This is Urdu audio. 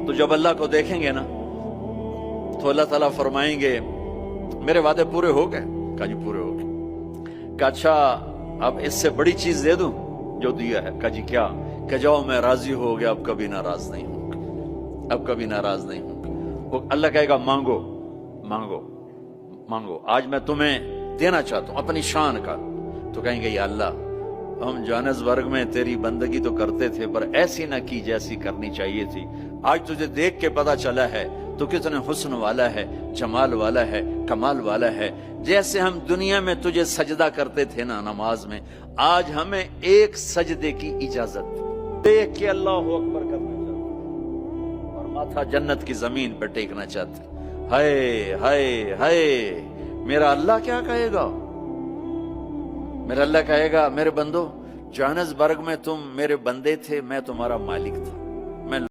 تو جب اللہ کو دیکھیں گے نا تو اللہ تعالیٰ فرمائیں گے میرے وعدے پورے ہو گئے؟ کہا جی پورے ہو گئے۔ کہا اچھا اب اس سے بڑی چیز دے دوں جو دیا ہے؟ کہا جی کیا؟ کہ جاؤ میں راضی ہو گیا، اب کبھی ناراض نہیں ہوں گا، اب کبھی ناراض نہیں ہوں گا۔ وہ اللہ کہے گا مانگو مانگو مانگو، آج میں تمہیں دینا چاہتا ہوں اپنی شان کا۔ تو کہیں گے یا اللہ ہم جوہانسبرگ میں تیری بندگی تو کرتے تھے پر ایسی نہ کی جیسی کرنی چاہیے تھی، آج تجھے دیکھ کے پتہ چلا ہے تو کتنے حسن والا ہے، جمال والا ہے، کمال والا ہے۔ جیسے ہم دنیا میں تجھے سجدہ کرتے تھے نا نماز میں، آج ہمیں ایک سجدے کی اجازت دیکھ کے اللہ اکبر کرنا چاہتے اور ماتھا جنت کی زمین پہ ٹیکنا چاہتے۔ ہائے ہائے ہائے، میرا اللہ کیا کہے گا؟ میرا اللہ کہے گا میرے بندو جوہانسبرگ میں تم میرے بندے تھے، میں تمہارا مالک تھا،